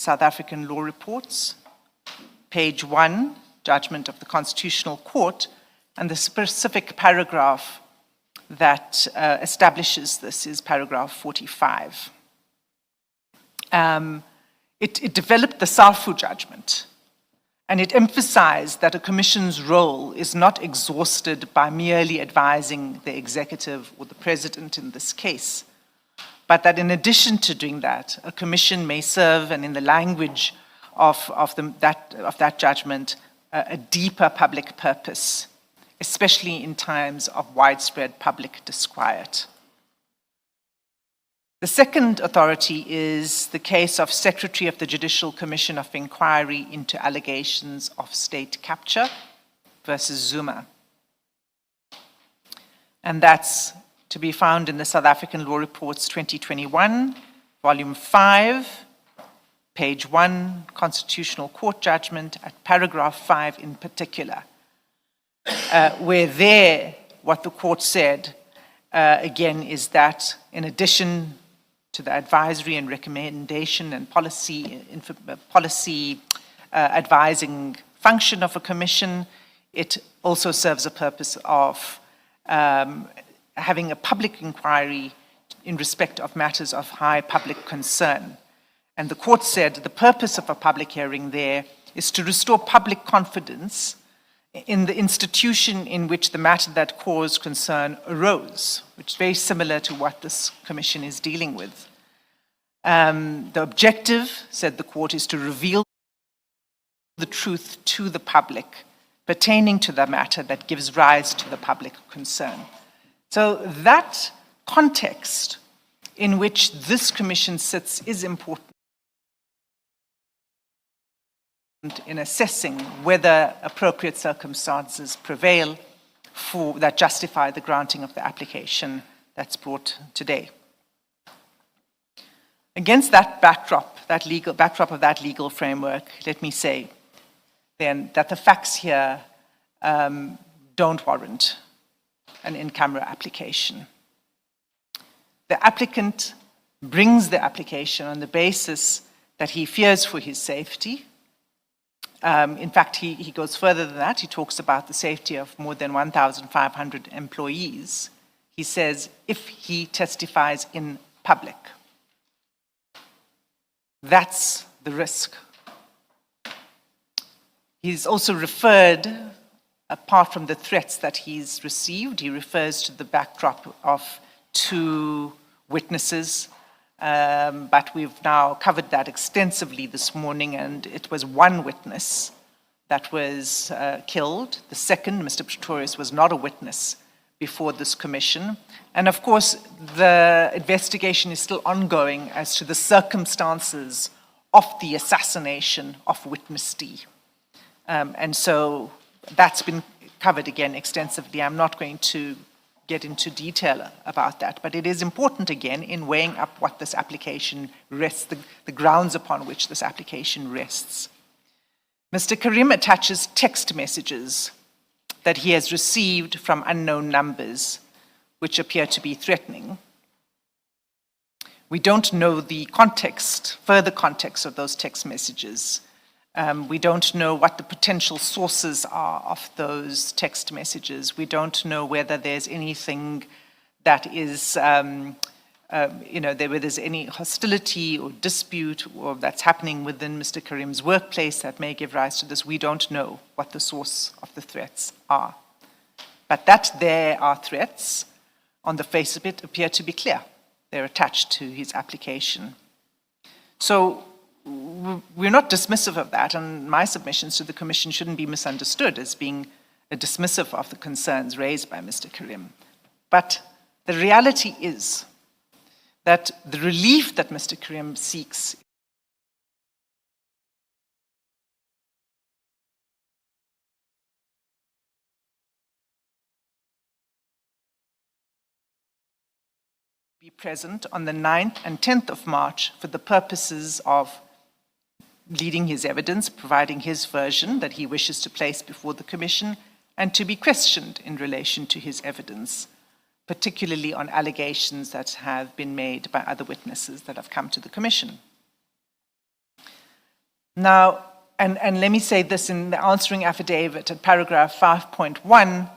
South African Law Reports, page 1, Judgment of the Constitutional Court, and the specific paragraph that establishes this is paragraph 45. It developed the SAFU judgment, and it emphasized that a commission's role is not exhausted by merely advising the executive or the president in this case, but that in addition to doing that, a commission may serve, and in the language of that judgment, a deeper public purpose, especially in times of widespread public disquiet. The second authority is the case of Secretary of the Judicial Commission of Inquiry into allegations of state capture versus Zuma. And that's to be found in the South African Law Reports 2021, volume 5, page 1, Constitutional Court judgment at paragraph 5 in particular, where there, what the court said, again, is that in addition to the advisory and recommendation and policy advising function of a commission, it also serves a purpose of having a public inquiry in respect of matters of high public concern. And the court said the purpose of a public hearing there is to restore public confidence in the institution in which the matter that caused concern arose, which is very similar to what this commission is dealing with. The objective, said the court, is to reveal the truth to the public pertaining to the matter that gives rise to the public concern. So that context in which this commission sits is important in assessing whether appropriate circumstances prevail that justify the granting of the application that's brought today. Against that backdrop, that legal framework, let me say then that the facts here don't warrant an in-camera application. The applicant brings the application on the basis that he fears for his safety. In fact, he goes further than that. He talks about the safety of more than 1,500 employees. He says, if he testifies in public, that's the risk. He's also referred, apart from the threats that he's received, he refers to the backdrop of 2 witnesses, but we've now covered that extensively this morning, and it was 1 witness that was killed. The second, Mr. Pretorius, was not a witness before this commission. And of course, the investigation is still ongoing as to the circumstances of the assassination of witness D. And so that's been covered again extensively. I'm not going to get into detail about that, but it is important again in weighing up what this application rests, the grounds upon which this application rests. Mr. Carrim attaches text messages that he has received from unknown numbers, which appear to be threatening. We don't know the context, further context of those text messages. We don't know what the potential sources are of those text messages. We don't know whether there's anything that is, whether there's any hostility or dispute or that's happening within Mr. Carrim's workplace that may give rise to this. We don't know what the source of the threats are. But that there are threats, on the face of it, appear to be clear. They're attached to his application. So we're not dismissive of that, and my submissions to the Commission shouldn't be misunderstood as being a dismissive of the concerns raised by Mr. Carrim. But the reality is that the relief that Mr. Carrim seeks be present on the 9th and 10th of March for the purposes of leading his evidence, providing his version that he wishes to place before the Commission, and to be questioned in relation to his evidence, particularly on allegations that have been made by other witnesses that have come to the Commission. Now, and let me say this, in the answering affidavit at paragraph 5.1,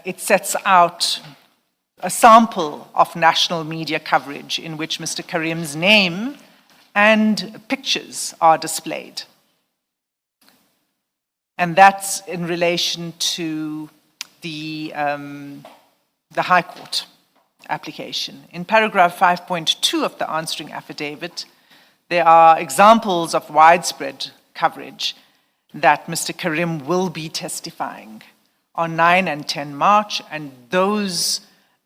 it sets out a sample of national media coverage in which Mr. Carrim's name and pictures are displayed. And that's in relation to the High Court application. In paragraph 5.2 of the answering affidavit, there are examples of widespread coverage that Mr. Carrim will be testifying on 9 and 10 March, and those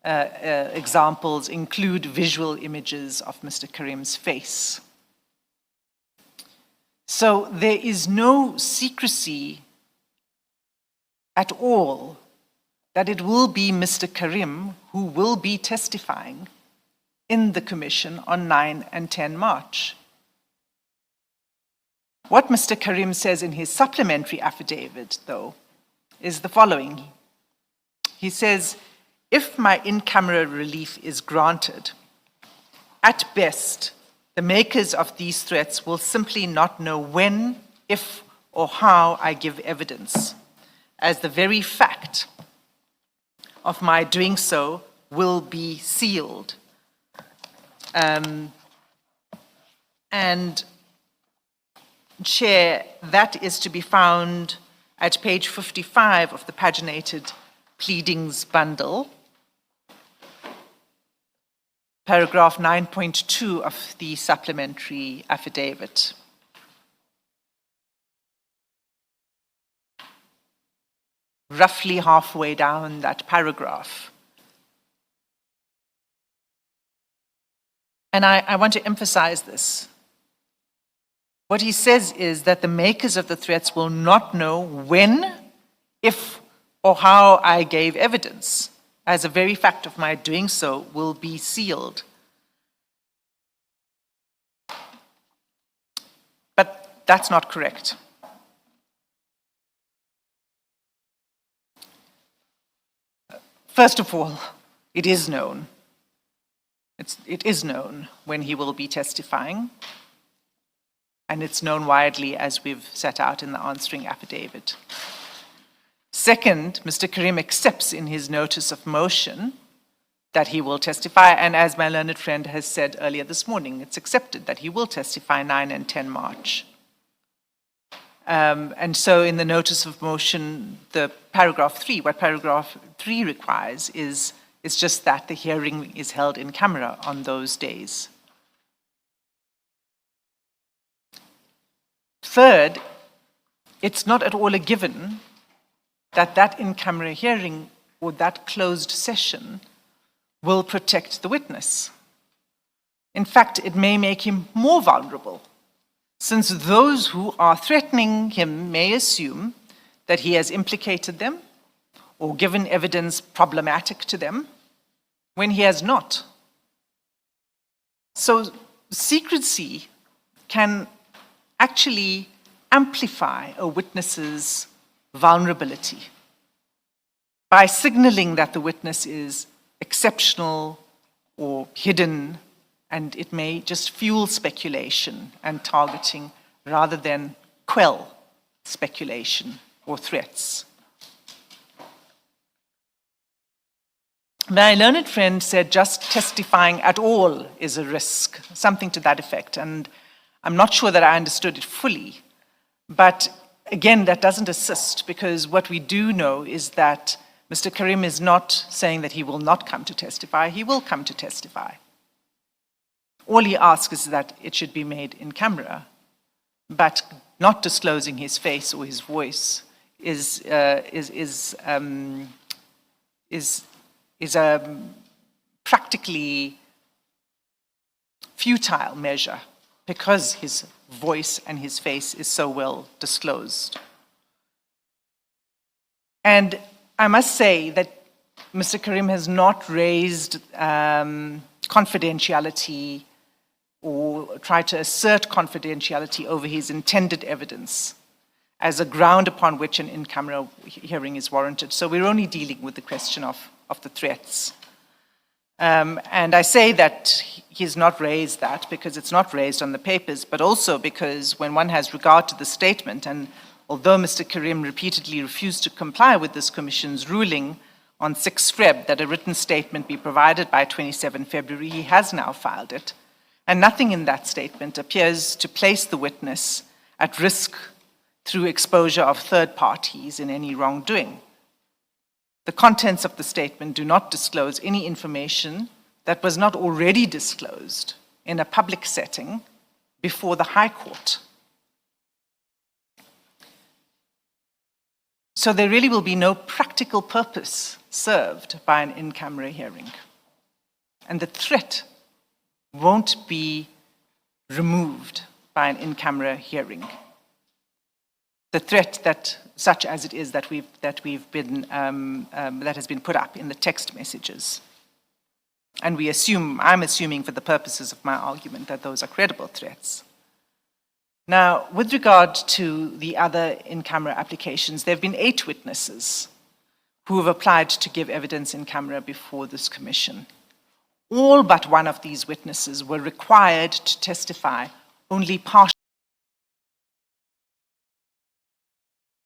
examples include visual images of Mr. Carrim's face. So there is no secrecy at all that it will be Mr. Carrim who will be testifying in the commission on 9 and 10 March. What Mr. Carrim says in his supplementary affidavit, though, is the following. He says, if my in-camera relief is granted, at best, the makers of these threats will simply not know when, if, or how I give evidence, as the very fact of my doing so will be sealed. And Chair, that is to be found at page 55 of the paginated pleadings bundle, paragraph 9.2 of the supplementary affidavit. Roughly halfway down that paragraph. And I want to emphasize this. What he says is that the makers of the threats will not know when, if, or how I gave evidence, as the very fact of my doing so will be sealed. But that's not correct. First of all, it is known. It is known when he will be testifying. And it's known widely, as we've set out in the answering affidavit. Second, Mr. Carrim accepts in his notice of motion that he will testify, and as my learned friend has said earlier this morning, it's accepted that he will testify 9 and 10 March. And so in the notice of motion, the paragraph 3, what paragraph 3 requires is just that the hearing is held in camera on those days. Third, it's not at all a given that that in-camera hearing or that closed session will protect the witness. In fact, it may make him more vulnerable, since those who are threatening him may assume that he has implicated them or given evidence problematic to them when he has not. So secrecy can actually amplify a witness's vulnerability by signaling that the witness is exceptional or hidden, and it may just fuel speculation and targeting rather than quell speculation or threats. My learned friend said just testifying at all is a risk, something to that effect, and I'm not sure that I understood it fully. But again, that doesn't assist, because what we do know is that Mr. Carrim is not saying that he will not come to testify. He will come to testify. All he asks is that it should be made in camera, but not disclosing his face or his voice is a practically futile measure, because his voice and his face is so well disclosed. And I must say that Mr. Carrim has not raised confidentiality or tried to assert confidentiality over his intended evidence as a ground upon which an in-camera hearing is warranted. So we're only dealing with the question of the threats. And I say that he's not raised that because it's not raised on the papers, but also because when one has regard to the statement, and although Mr. Carrim repeatedly refused to comply with this Commission's ruling on 6 Feb that a written statement be provided by 27 February, he has now filed it. And nothing in that statement appears to place the witness at risk through exposure of third parties in any wrongdoing. The contents of the statement do not disclose any information that was not already disclosed in a public setting before the High Court. So there really will be no practical purpose served by an in-camera hearing. And the threat won't be removed by an in-camera hearing. The threat that, such as it is that has been put up in the text messages. And I'm assuming for the purposes of my argument that those are credible threats. Now, with regard to the other in-camera applications, there have been 8 witnesses who have applied to give evidence in camera before this Commission. All but one of these witnesses were required to testify only partially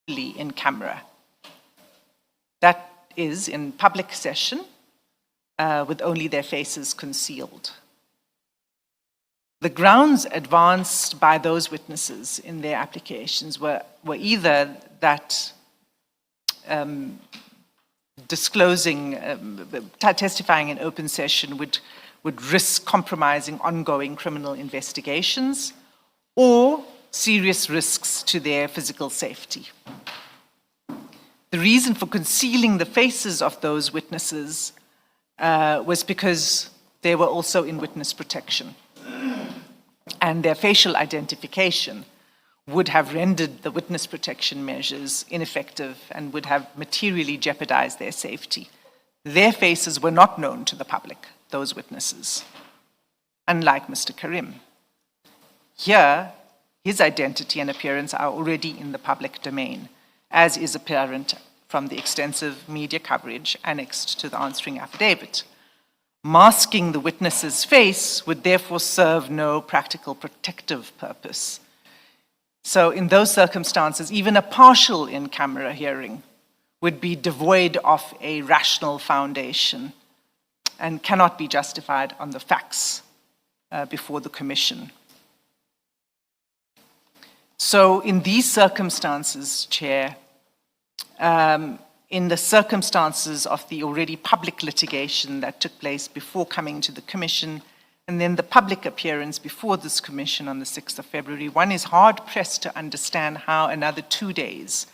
in camera. That is, in public session, with only their faces concealed. The grounds advanced by those witnesses in their applications were either that testifying in open session would risk compromising ongoing criminal investigations, or serious risks to their physical safety. The reason for concealing the faces of those witnesses was because they were also in witness protection, and their facial identification would have rendered the witness protection measures ineffective and would have materially jeopardized their safety. Their faces were not known to the public, those witnesses, unlike Mr. Carrim. Here, his identity and appearance are already in the public domain, as is apparent from the extensive media coverage annexed to the answering affidavit. Masking the witness's face would therefore serve no practical protective purpose. So in those circumstances, even a partial in-camera hearing would be devoid of a rational foundation and cannot be justified on the facts before the Commission. So in these circumstances, Chair, in the circumstances of the already public litigation that took place before coming to the Commission, and then the public appearance before this Commission on the 6th of February, one is hard-pressed to understand how another 2 days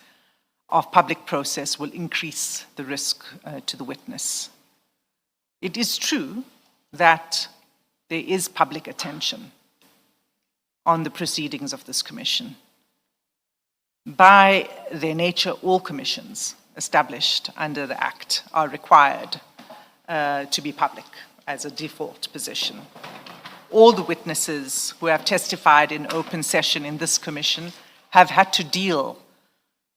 of public process will increase the risk to the witness. It is true that there is public attention on the proceedings of this Commission. By their nature, all commissions established under the Act are required to be public as a default position. All the witnesses who have testified in open session in this Commission have had to deal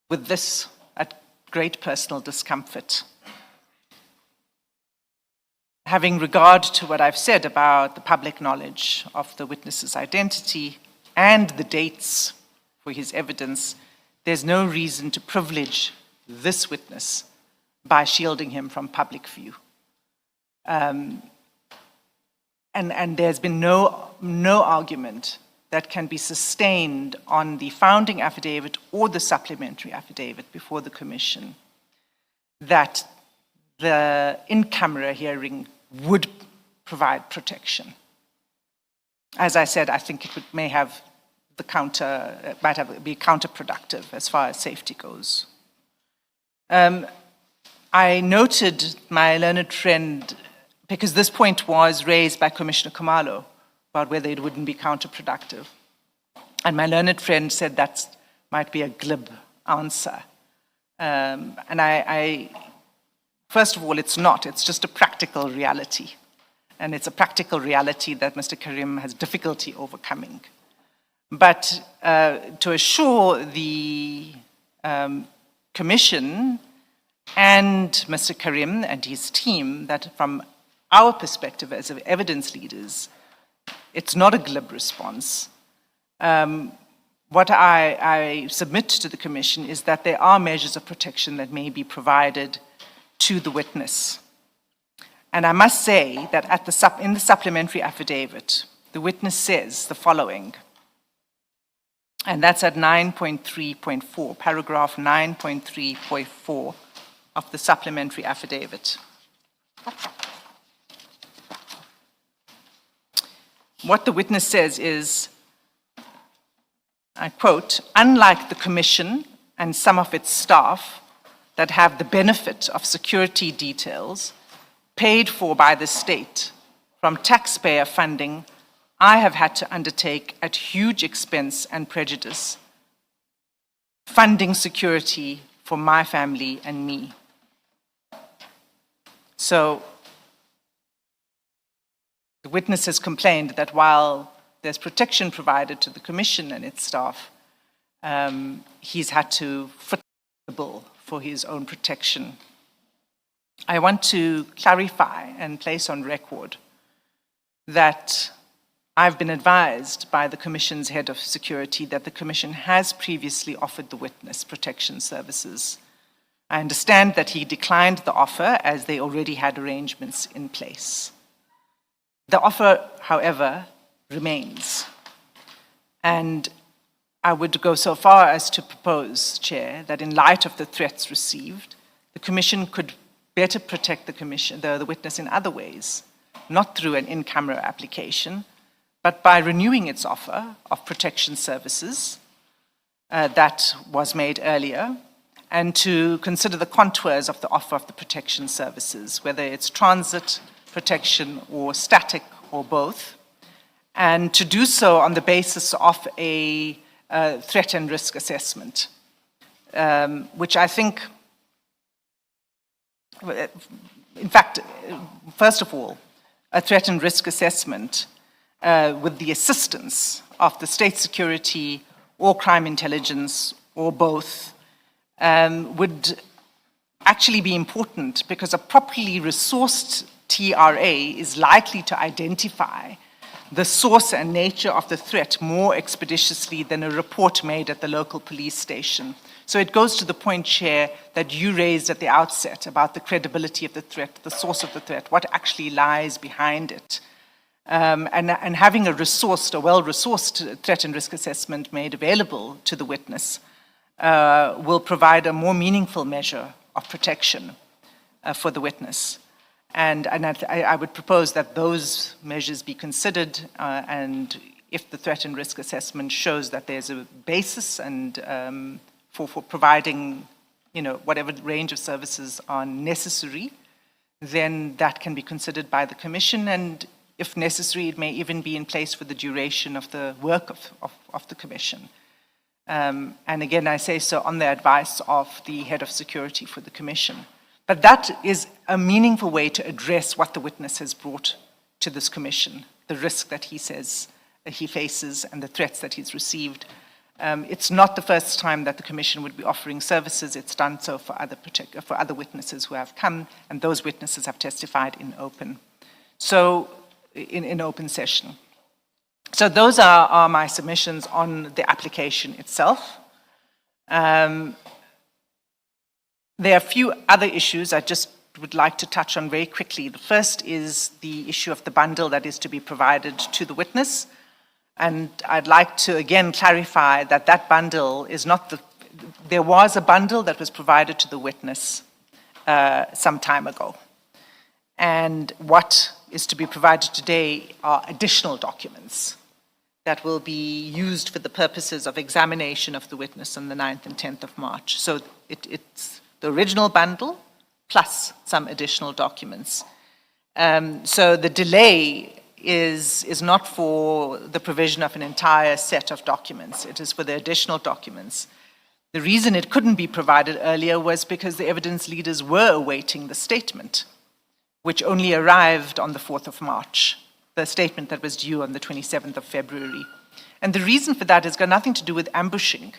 with this at great personal discomfort. Having regard to what I've said about the public knowledge of the witness's identity and the dates for his evidence, there's no reason to privilege this witness by shielding him from public view. And there's been no argument that can be sustained on the founding affidavit or the supplementary affidavit before the Commission that the in-camera hearing would provide protection. As I said, I think it might be counterproductive as far as safety goes. I noted my learned friend, because this point was raised by Commissioner Khumalo about whether it wouldn't be counterproductive. And my learned friend said that might be a glib answer. And first of all, it's not. It's just a practical reality. And it's a practical reality that Mr. Carrim has difficulty overcoming. But to assure the Commission and Mr. Carrim and his team that from our perspective as evidence leaders, it's not a glib response. What I submit to the Commission is that there are measures of protection that may be provided to the witness. And I must say that in the supplementary affidavit, the witness says the following, and that's at 9.3.4, paragraph 9.3.4 of the supplementary affidavit. What the witness says is, I quote, "Unlike the Commission and some of its staff that have the benefit of security details paid for by the state from taxpayer funding, I have had to undertake at huge expense and prejudice, funding security for my family and me." So the witness has complained that while there's protection provided to the Commission and its staff, he's had to foot the bill for his own protection. I want to clarify and place on record that I've been advised by the Commission's head of security that the Commission has previously offered the witness protection services. I understand that he declined the offer as they already had arrangements in place. The offer, however, remains. And I would go so far as to propose, Chair, that in light of the threats received, the Commission could better protect the witness in other ways, not through an in-camera application, but by renewing its offer of protection services that was made earlier, and to consider the contours of the offer of the protection services, whether it's transit protection or static or both, and to do so on the basis of a threat and risk assessment, which I think, in fact, first of all, a threat and risk assessment with the assistance of the state security or crime intelligence or both would actually be important, because a properly resourced TRA is likely to identify the source and nature of the threat more expeditiously than a report made at the local police station. So it goes to the point, Chair, that you raised at the outset about the credibility of the threat, the source of the threat, what actually lies behind it. And having a well-resourced threat and risk assessment made available to the witness will provide a more meaningful measure of protection for the witness. And I would propose that those measures be considered, and if the threat and risk assessment shows that there's a basis and for providing, whatever range of services are necessary, then that can be considered by the Commission, and if necessary, it may even be in place for the duration of the work of the Commission. And again, I say so on the advice of the head of security for the Commission. But that is a meaningful way to address what the witness has brought to this Commission, the risk that he says he faces and the threats that he's received. It's not the first time that the Commission would be offering services. It's done so for other witnesses who have come, and those witnesses have testified in open session. So those are my submissions on the application itself. There are a few other issues I just would like to touch on very quickly. The first is the issue of the bundle that is to be provided to the witness. And I'd like to again clarify that that bundle is not there was a bundle that was provided to the witness some time ago. And what is to be provided today are additional documents that will be used for the purposes of examination of the witness on the 9th and 10th of March. So it's the original bundle plus some additional documents. So the delay is not for the provision of an entire set of documents. It is for the additional documents. The reason it couldn't be provided earlier was because the evidence leaders were awaiting the statement, which only arrived on the 4th of March, the statement that was due on the 27th of February. And the reason for that has got nothing to do with ambushing.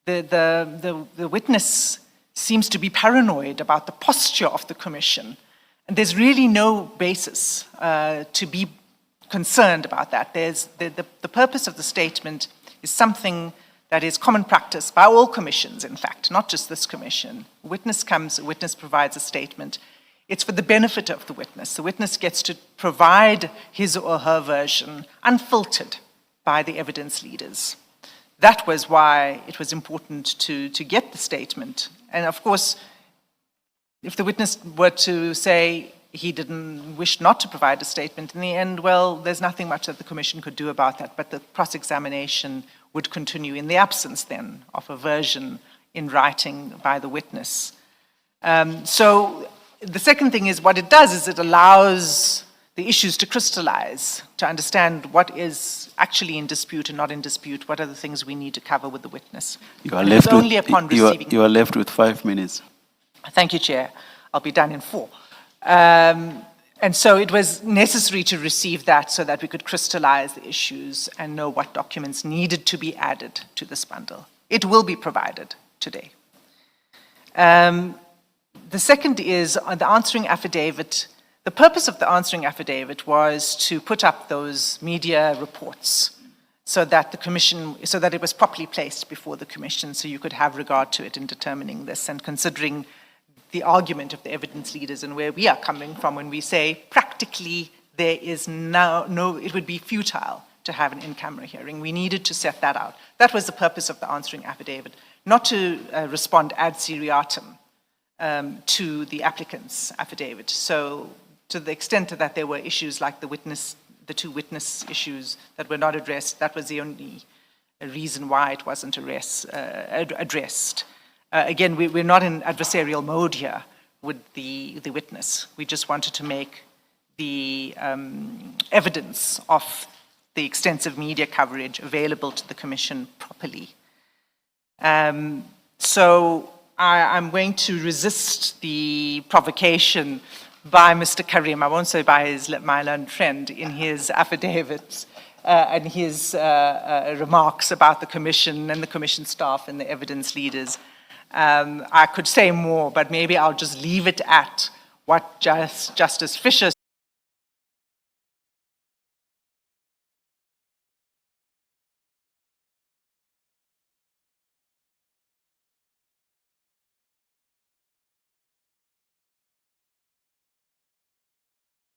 The witness seems to be paranoid about the posture of the Commission And there's really no basis to be concerned about that. There's the purpose of the statement is something that is common practice by all commissions, in fact, not just this commission. A witness comes, a witness provides a statement. It's for the benefit of the witness. The witness gets to provide his or her version unfiltered by the evidence leaders. That was why it was important to get the statement. And of course, if the witness were to say he didn't wish not to provide a statement in the end, well, there's nothing much that the commission could do about that, but the cross-examination would continue in the absence then of a version in writing by the witness. So the second thing is what it does is it allows the issues to crystallize, to understand what is actually in dispute and not in dispute, what are the things we need to cover with the witness. You are left You are left with 5 minutes. Thank you, Chair. I'll be done in 4. And so it was necessary to receive that so that we could crystallize the issues and know what documents needed to be added to this bundle. It will be provided today. The second is on the answering affidavit. The purpose of the answering affidavit was to put up those media reports so that the commission, so that it was properly placed before the commission, so you could have regard to it in determining this and considering the argument of the evidence leaders and where we are coming from when we say practically there is no, it would be futile to have an in-camera hearing. We needed to set that out. That was the purpose of the answering affidavit, not to respond ad seriatim to the applicant's affidavit. So to the extent that there were issues like the 2 witness issues that were not addressed, that was the only reason why it wasn't addressed. Again, we're not in adversarial mode here with the witness. We just wanted to make the evidence of the extensive media coverage available to the commission properly. So I'm going to resist the provocation by Mr. Carrim, I won't say by my learned friend, in his affidavit and his remarks about the commission and the commission staff and the evidence leaders. I could say more, but maybe I'll just leave it at what Justice Fisher